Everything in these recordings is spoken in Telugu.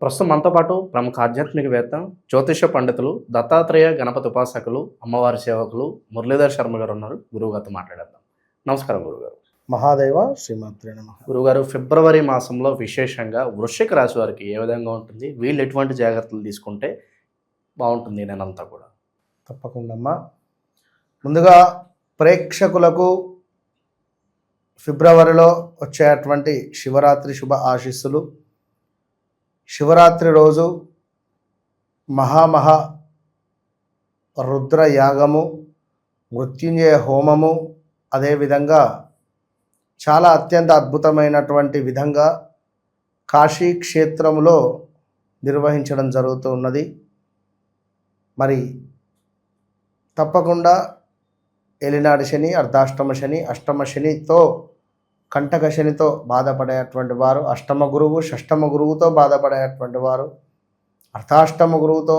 ప్రస్తుతం మనతో పాటు ప్రముఖ ఆధ్యాత్మికవేత్త, జ్యోతిష పండితులు, దత్తాత్రేయ గణపతి ఉపాసకులు, అమ్మవారి సేవకులు మురళీధర్ శర్మ గారు ఉన్నారు. గురువుగారితో మాట్లాడేద్దాం. నమస్కారం గురుగారు. మహాదేవ శ్రీమాత్రే నమః. గురుగారు, ఫిబ్రవరి మాసంలో విశేషంగా వృశ్చిక రాశి వారికి ఏ విధంగా ఉంటుంది? వీళ్ళు ఎటువంటి జాగ్రత్తలు తీసుకుంటే బాగుంటుంది నేనంతా కూడా? తప్పకుండా అమ్మా. ముందుగా ప్రేక్షకులకు ఫిబ్రవరిలో వచ్చేటువంటి శివరాత్రి శుభ ఆశీస్సులు. శివరాత్రి రోజు మహామహా రుద్ర యాగము, మృత్యుంజయ హోమము, అదేవిధంగా చాలా అత్యంత అద్భుతమైనటువంటి విధంగా కాశీ క్షేత్రంలో నిర్వహించడం జరుగుతూ ఉన్నది. మరి తప్పకుండా ఏలినాడు శని, అర్ధాష్టమ శని, అష్టమ శనితో, కంటక శనితో బాధపడేటువంటి వారు, అష్టమ గురువు, షష్టమ గురువుతో బాధపడేటువంటి వారు, అర్ధాష్టమ గురువుతో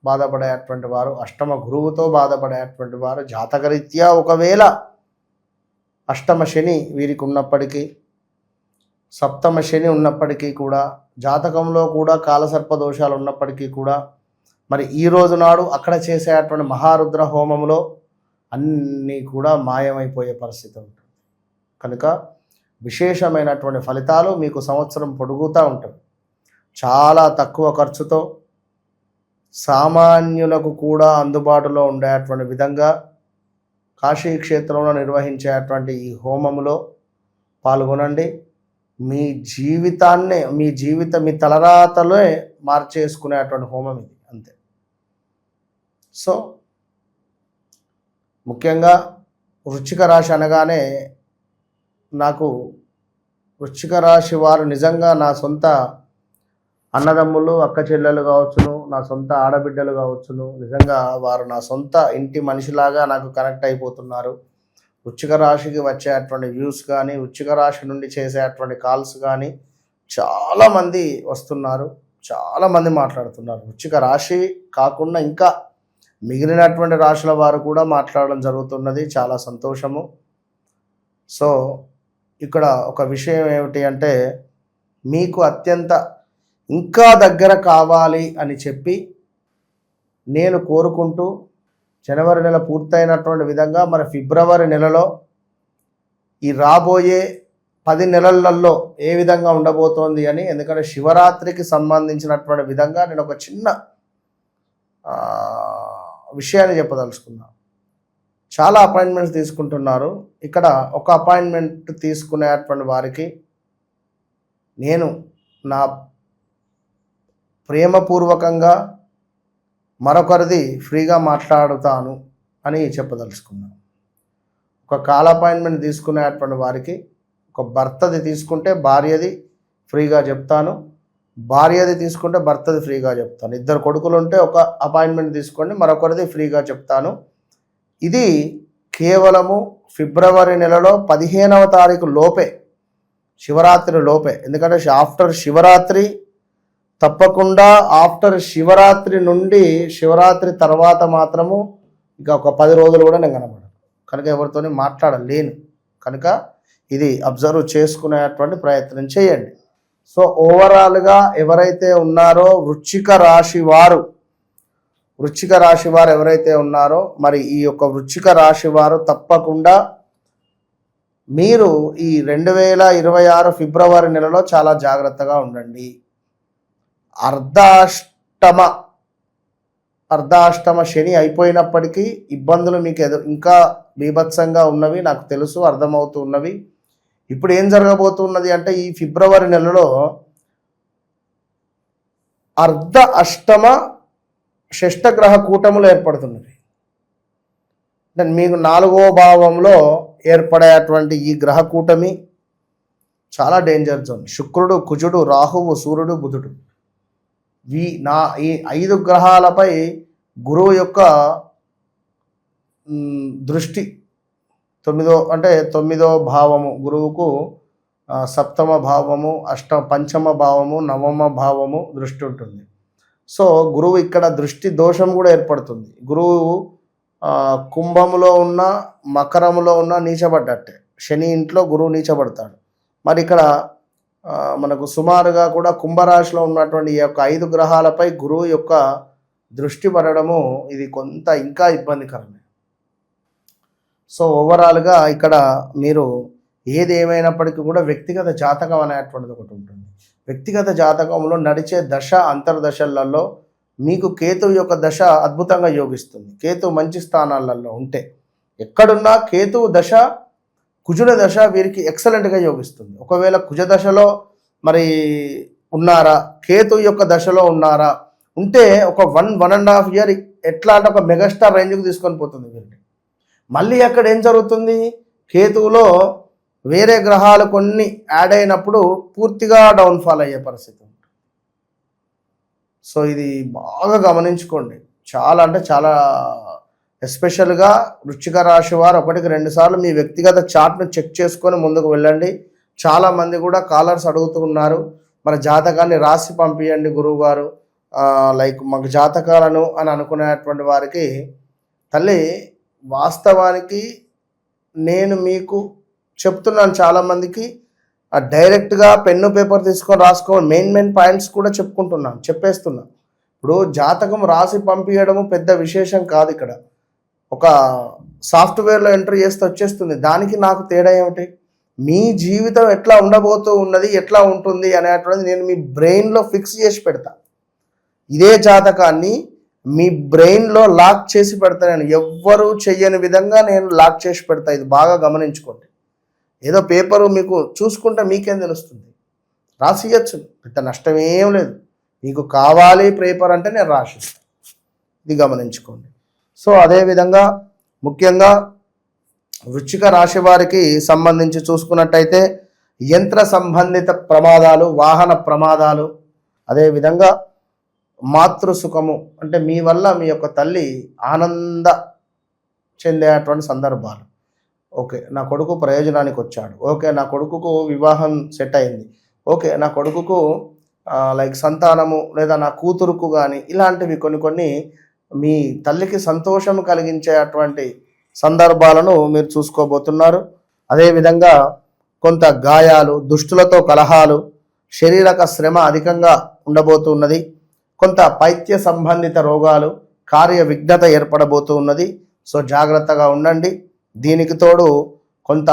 బాధపడేటువంటి వారు, అష్టమ గురువుతో బాధపడేటువంటి వారు, జాతకరీత్యా ఒకవేళ అష్టమ శని వీరికి ఉన్నప్పటికీ, సప్తమ శని ఉన్నప్పటికీ కూడా, జాతకంలో కూడా కాలసర్ప దోషాలు ఉన్నప్పటికీ కూడా, మరి ఈ రోజు నాడు అక్కడ చేసేటువంటి మహారుద్ర హోమంలో అన్నీ కూడా మాయమైపోయే పరిస్థితి ఉంటుంది. కనుక విశేషమైనటువంటి ఫలితాలు మీకు సంవత్సరం పొడుగుతూ ఉంటుంది. చాలా తక్కువ ఖర్చుతో సామాన్యులకు కూడా అందుబాటులో ఉండేటువంటి విధంగా కాశీ క్షేత్రంలో నిర్వహించేటువంటి ఈ హోమములో పాల్గొనండి. మీ జీవితాన్నే, మీ తలరాతలే మార్చేసుకునేటువంటి హోమం ఇది, అంతే. సో ముఖ్యంగా వృశ్చిక రాశి అనగానే నాకు వృశ్చిక రాశి వారు నిజంగా నా సొంత అన్నదమ్ములు, అక్క చెల్లెలు కావచ్చును, నా సొంత ఆడబిడ్డలు కావచ్చును. నిజంగా వారు నా సొంత ఇంటి మనిషిలాగా నాకు కనెక్ట్ అయిపోతున్నారు. వృశ్చిక రాశికి వచ్చేటువంటి వ్యూస్ కానీ, వృశ్చిక రాశి నుండి చేసేటువంటి కాల్స్ కానీ చాలామంది వస్తున్నారు, చాలామంది మాట్లాడుతున్నారు. వృశ్చిక రాశి కాకుండా ఇంకా మిగిలినటువంటి రాశుల వారు కూడా మాట్లాడడం జరుగుతున్నది. చాలా సంతోషము. సో ఇక్కడ ఒక విషయం ఏమిటి అంటే, మీకు అత్యంత ఇంకా దగ్గర కావాలి అని చెప్పి నేను కోరుకుంటూ, జనవరి నెల పూర్తయినటువంటి విధంగా మన ఫిబ్రవరి నెలలో ఈ రాబోయే 10 నెలలలో ఏ విధంగా ఉండబోతోంది అని, ఎందుకంటే శివరాత్రికి సంబంధించినటువంటి విధంగా నేను ఒక చిన్న విషయాన్ని చెప్పదలుచుకున్నాను. చాలా అపాయింట్మెంట్స్ తీసుకుంటున్నారు. ఇక్కడ ఒక అపాయింట్మెంట్ తీసుకునేటువంటి వారికి నేను నా ప్రేమపూర్వకంగా మరొకరిది ఫ్రీగా మాట్లాడుతాను అని చెప్పదలుచుకున్నాను. ఒక కాల్ అపాయింట్మెంట్ తీసుకునేటువంటి వారికి ఒక భర్తది తీసుకుంటే భార్యది ఫ్రీగా చెప్తాను, భార్యది తీసుకుంటే భర్తది ఫ్రీగా చెప్తాను. 2 కొడుకులు ఉంటే ఒక అపాయింట్మెంట్ తీసుకోండి, మరొకరిది ఫ్రీగా చెప్తాను. ఇది కేవలము ఫిబ్రవరి నెలలో 15వ తారీఖు లోపే, శివరాత్రి లోపే. ఎందుకంటే ఆఫ్టర్ శివరాత్రి, తప్పకుండా ఆఫ్టర్ శివరాత్రి నుండి శివరాత్రి తర్వాత మాత్రము ఇక ఒక 10 రోజులు కూడా నేను కనబడను. కనుక ఎవరితోని మాట్లాడలేను. కనుక ఇది అబ్జర్వ్ చేసుకునేటువంటి ప్రయత్నం చేయండి. సో ఓవరాల్గా ఎవరైతే ఉన్నారో వృశ్చిక రాశి వారు ఎవరైతే ఉన్నారో, మరి ఈ యొక్క వృశ్చిక రాశి వారు తప్పకుండా మీరు ఈ 2026 ఫిబ్రవరి నెలలో చాలా జాగ్రత్తగా ఉండండి. అర్ధాష్టమ శని అయిపోయినప్పటికీ ఇబ్బందులు మీకు ఇంకా బీభత్సంగా ఉన్నవి, నాకు తెలుసు, అర్థమవుతూ ఉన్నవి. ఇప్పుడు ఏం జరగబోతున్నది అంటే, ఈ ఫిబ్రవరి నెలలో అర్ధ అష్టమ షష్టగ్రహ కూటములు ఏర్పడుతున్నవి. అంటే మీకు 4వ భావంలో ఏర్పడేటువంటి ఈ గ్రహ కూటమి చాలా డేంజర్ జోన్. శుక్రుడు, కుజుడు, రాహువు, సూర్యుడు, బుధుడు, ఈ 5 గ్రహాలపై గురువు యొక్క దృష్టి 9వ భావము, గురువుకు 7వ భావము, పంచమ భావము, 9వ భావము దృష్టి ఉంటుంది. సో గురువు ఇక్కడ దృష్టి దోషం కూడా ఏర్పడుతుంది. గురువు కుంభములో ఉన్న, మకరములో ఉన్న నీచబడ్డట్టే. శని ఇంట్లో గురువు నీచబడతాడు. మరి ఇక్కడ మనకు సుమారుగా కూడా కుంభరాశిలో ఉన్నటువంటి ఈ యొక్క 5 గ్రహాలపై గురువు యొక్క దృష్టి పడడము ఇది కొంత ఇంకా ఇబ్బందికరమే. సో ఓవరాల్గా ఇక్కడ మీరు ఏది ఏమైనప్పటికీ కూడా వ్యక్తిగత జాతకం అనేటువంటిది ఒకటి ఉంటుంది. వ్యక్తిగత జాతకంలో నడిచే దశ అంతర్దశలలో మీకు కేతువు యొక్క దశ అద్భుతంగా యోగిస్తుంది. కేతువు మంచి స్థానాలలో ఉంటే ఎక్కడున్నా కేతువు దశ కుజుల దశ వీరికి ఎక్సలెంట్గా యోగిస్తుంది. ఒకవేళ కుజ దశలో మరి ఉన్నారా, కేతువు యొక్క దశలో ఉన్నారా ఉంటే ఒక 1.5 year ఎట్లా అంటే ఒక మెగాస్టార్ రేంజ్కి తీసుకొని పోతుంది వీరిని. మళ్ళీ అక్కడ ఏం జరుగుతుంది, కేతువులో వేరే గ్రహాలు కొన్ని యాడ్ అయినప్పుడు పూర్తిగా డౌన్ఫాల్ అయ్యే పరిస్థితి ఉంటుంది. సో ఇది బాగా గమనించుకోండి. చాలా అంటే చాలా ఎస్పెషల్గా వృశ్చిక రాశి వారు 1-2 సార్లు మీ వ్యక్తిగత చార్ట్ను చెక్ చేసుకొని ముందుకు వెళ్ళండి. చాలామంది కూడా కాలర్స్ అడుగుతూ ఉన్నారు, మన జాతకాన్ని రాసి పంపించండి గురువు గారు, లైక్ మాకు జాతకాలను అని అనుకునేటువంటి వారికి తల్లి వాస్తవానికి నేను మీకు చెప్తున్నాను, చాలామందికి డైరెక్ట్గా పెన్ను పేపర్ తీసుకొని రాసుకోవాలి, మెయిన్ పాయింట్స్ కూడా చెప్పేస్తున్నాను. ఇప్పుడు జాతకం రాసి పంపించడము పెద్ద విశేషం కాదు. ఇక్కడ ఒక సాఫ్ట్వేర్లో ఎంటర్ చేస్తే వచ్చేస్తుంది. దానికి నాకు తేడా ఏమిటి, మీ జీవితం ఎట్లా ఉండబోతూ ఉన్నది, ఎట్లా ఉంటుంది అనేటువంటిది నేను మీ బ్రెయిన్లో ఫిక్స్ చేసి పెడతా. ఇదే జాతకాన్ని మీ బ్రెయిన్లో లాక్ చేసి పెడతా. నేను ఎవ్వరూ చెయ్యని విధంగా నేను లాక్ చేసి పెడతా. ఇది బాగా గమనించుకోండి. ఏదో పేపరు మీకు చూసుకుంటే మీకేం తెలుస్తుంది, రాసియచ్చు, పెద్ద నష్టమేం లేదు. మీకు కావాలి పేపర్ అంటే నేను రాసిస్తాను. ఇది గమనించుకోండి. సో అదేవిధంగా ముఖ్యంగా వృశ్చిక రాశి వారికి సంబంధించి చూసుకున్నట్టయితే యంత్ర సంబంధిత ప్రమాదాలు, వాహన ప్రమాదాలు, అదేవిధంగా మాతృసుఖము అంటే మీ వల్ల మీ యొక్క తల్లి ఆనంద చెందేటువంటి సందర్భాలు. ఓకే, నా కొడుకు ప్రయోజనానికి వచ్చాడు, ఓకే నా కొడుకుకు వివాహం సెట్ అయింది, ఓకే నా కొడుకుకు లైక్ సంతానము లేదా నా కూతురుకు కానీ, ఇలాంటివి కొన్ని మీ తల్లికి సంతోషం కలిగించేటువంటి సందర్భాలను మీరు చూసుకోబోతున్నారు. అదేవిధంగా కొంత గాయాలు, దుష్టులతో కలహాలు, శారీరక శ్రమ అధికంగా ఉండబోతున్నది. కొంత పైత్య సంబంధిత రోగాలు, కార్య విఘ్నత ఏర్పడబోతూ ఉన్నది. సో జాగ్రత్తగా ఉండండి. దీనికి తోడు కొంత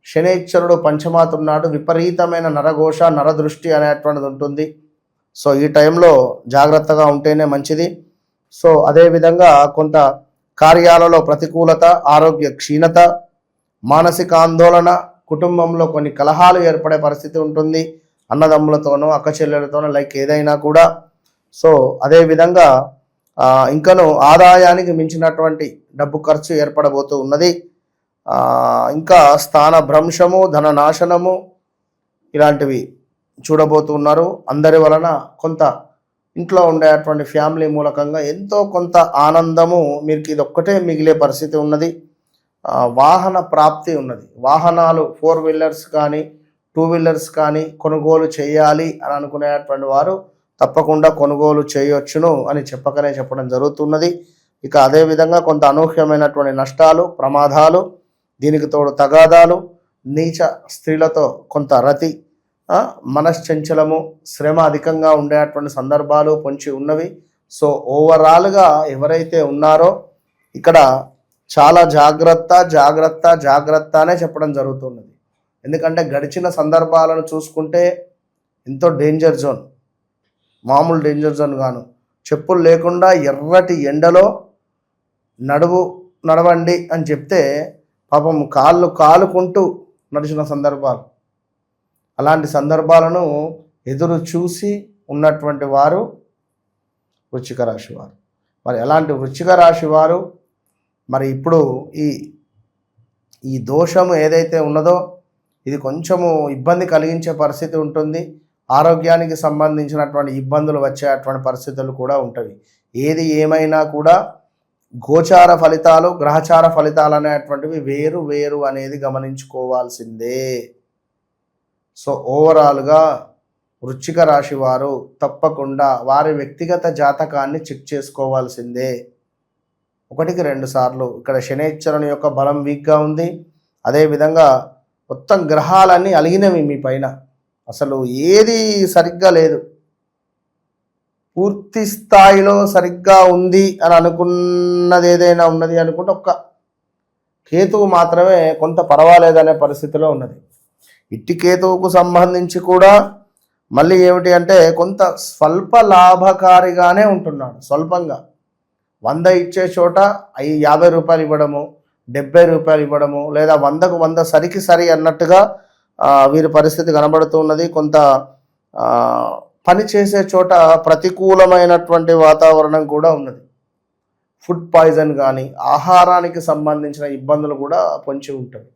శనైశ్వరుడు పంచమాతున్నాడు, విపరీతమైన నరఘోష, నరదృష్టి అనేటువంటిది ఉంటుంది. సో ఈ టైంలో జాగ్రత్తగా ఉంటేనే మంచిది. సో అదేవిధంగా కొంత కార్యాలలో ప్రతికూలత, ఆరోగ్య క్షీణత, మానసిక ఆందోళన, కుటుంబంలో కొన్ని కలహాలు ఏర్పడే పరిస్థితి ఉంటుంది, అన్నదమ్ములతోనో అక్క చెల్లెలతోనో లైక్ ఏదైనా కూడా. సో అదేవిధంగా ఇంకను ఆదాయానికి మించినటువంటి డబ్బు ఖర్చు ఏర్పడబోతూ ఉన్నది. ఇంకా స్థాన భ్రంశము, ధన నాశనము ఇలాంటివి చూడబోతున్నారు. అందరి వలన కొంత ఇంట్లో ఉండేటువంటి ఫ్యామిలీ మూలకంగా ఎంతో కొంత ఆనందము మీకు ఇది ఒక్కటే మిగిలే పరిస్థితి ఉన్నది. వాహన ప్రాప్తి ఉన్నది. వాహనాలు 4 వీలర్స్ కానీ 2 వీలర్స్ కానీ కొనుగోలు చేయాలి అని అనుకునేటువంటి వారు తప్పకుండా కొనుగోలు చేయొచ్చును అని చెప్పడం జరుగుతున్నది. ఇక అదేవిధంగా కొంత అనూహ్యమైనటువంటి నష్టాలు, ప్రమాదాలు, దీనికి తోడు తగాదాలు, నీచ స్త్రీలతో కొంత రతి, మనశ్చంచలము, శ్రమ అధికంగా ఉండేటువంటి సందర్భాలు పొంచి ఉన్నవి. సో ఓవరాల్గా ఎవరైతే ఉన్నారో ఇక్కడ చాలా జాగ్రత్త అనే చెప్పడం జరుగుతున్నది. ఎందుకంటే గడిచిన సందర్భాలను చూసుకుంటే ఎంతో డేంజర్ జోన్, మామూలు డేంజర్ జోన్ గాను. చెప్పులు లేకుండా ఎర్రటి ఎండలో నడవండి అని చెప్తే పాపం కాలుకుంటూ నడిచిన సందర్భాలు, అలాంటి సందర్భాలను ఎదురు చూసి ఉన్నటువంటి వారు వృశ్చిక రాశి వారు. మరి అలాంటి వృశ్చిక రాశి వారు మరి ఇప్పుడు ఈ దోషము ఏదైతే ఉన్నదో ఇది కొంచెము ఇబ్బంది కలిగించే పరిస్థితి ఉంటుంది. ఆరోగ్యానికి సంబంధించినటువంటి ఇబ్బందులు వచ్చేటువంటి పరిస్థితులు కూడా ఉంటాయి. ఏది ఏమైనా కూడా గోచార ఫలితాలు, గ్రహచార ఫలితాలు అనేటువంటివి వేరు అనేది గమనించుకోవాల్సిందే. సో ఓవరాల్గా వృశ్చిక రాశి వారు తప్పకుండా వారి వ్యక్తిగత జాతకాన్ని చెక్ చేసుకోవాల్సిందే. 1-2 సార్లు. ఇక్కడ శనైశ్వరుని యొక్క బలం వీక్గా ఉంది. అదేవిధంగా మొత్తం గ్రహాలన్నీ అలిగినవి మీ పైన. అసలు ఏది సరిగ్గా లేదు. పూర్తి స్థాయిలో సరిగ్గా ఉంది అని అనుకున్నది ఏదైనా ఉన్నది అనుకుంటే ఒక్క కేతువు మాత్రమే కొంత పర్వాలేదనే పరిస్థితిలో ఉన్నది. ఇట్టి కేతువుకు సంబంధించి కూడా మళ్ళీ ఏమిటి అంటే కొంత స్వల్ప లాభకారిగానే ఉంటున్నాడు. స్వల్పంగా 100 ఇచ్చే చోట 50 రూపాయలు ఇవ్వడము, 70 రూపాయలు ఇవ్వడము, లేదా 100కు 100 సరికి సరి అన్నట్టుగా వీరి పరిస్థితి కనబడుతున్నది. కొంత పని చేసే చోట ప్రతికూలమైనటువంటి వాతావరణం కూడా ఉన్నది. ఫుడ్ పాయిజన్ కానీ ఆహారానికి సంబంధించిన ఇబ్బందులు కూడా పొంచి ఉంటాయి.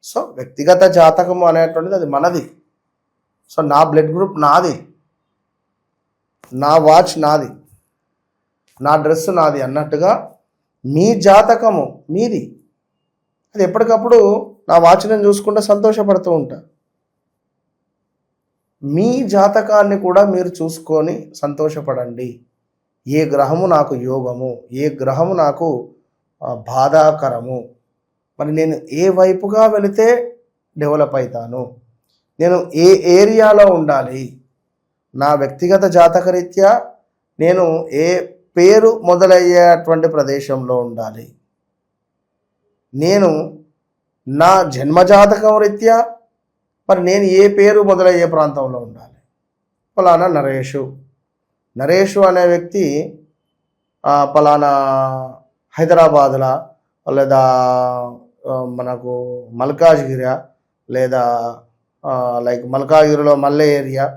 సో వ్యక్తిగత జాతకము అనేటువంటిది అది మనది. సో నా బ్లడ్ గ్రూప్ నాది, నా వాచ్ నాది, నా డ్రెస్ నాది అన్నట్టుగా మీ జాతకము మీది. అది ఎప్పటికప్పుడు నా వాచ్ నేను చూసుకుంటే సంతోషపడుతూ ఉంటా. మీ జాతకాన్ని కూడా మీరు చూసుకొని సంతోషపడండి. ఏ గ్రహము నాకు యోగము, ఏ గ్రహము నాకు బాధాకరము, మరి నేను ఏ వైపుగా వెళితే డెవలప్ అవుతాను, నేను ఏ ఏరియాలో ఉండాలి, నా వ్యక్తిగత జాతకరీత్యా నేను ఏ పేరు మొదలయ్యేటువంటి ప్రదేశంలో ఉండాలి, నేను నా జన్మజాతకం రీత్యా మరి నేను ఏ పేరు మొదలయ్యే ప్రాంతంలో ఉండాలి. ఫలానా నరేషు అనే వ్యక్తి ఫలానా హైదరాబాద్లో లేదా మనకు మల్కాజ్గిరి లేదా లైక్ మల్కాజ్గిరిలో మల్లె ఏరియా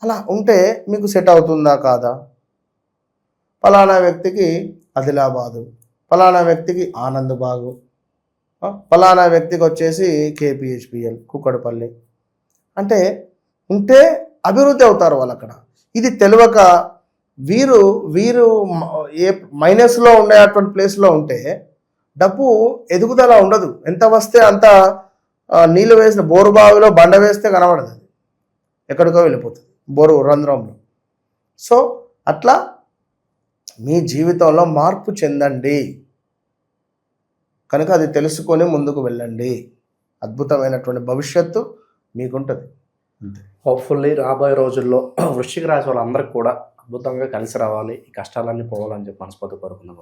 అలా ఉంటే మీకు సెట్ అవుతుందా కాదా? ఫలానా వ్యక్తికి ఆదిలాబాదు, ఫలానా వ్యక్తికి ఆనందబాగు, ఫలానా వ్యక్తికి వచ్చేసి కేపీహెచ్పిఎల్ కుక్కడపల్లి అంటే ఉంటే అభివృద్ధి అవుతారు వాళ్ళు అక్కడ. ఇది తెలియక వీరు ఏ మైనస్లో ఉండేటువంటి ప్లేస్లో ఉంటే డబ్బు ఎదుగుదల ఉండదు. ఎంత వస్తే అంత నీళ్ళు వేసిన బోరు బావిలో బండ వేస్తే కనబడదు, అది ఎక్కడికో వెళ్ళిపోతుంది బోరు రంధ్రంలో. సో అట్లా మీ జీవితంలో మార్పు చెందండి, కనుక అది తెలుసుకొని ముందుకు వెళ్ళండి. అద్భుతమైనటువంటి భవిష్యత్తు మీకుంటుంది. హోప్ఫుల్లీ రాబోయే రోజుల్లో వృశ్చిక రాశి వాళ్ళందరికీ కూడా అద్భుతంగా కలిసి రావాలి, ఈ కష్టాలన్నీ పోవాలని చెప్పి మనస్ఫూర్తి కోరుకున్నాం.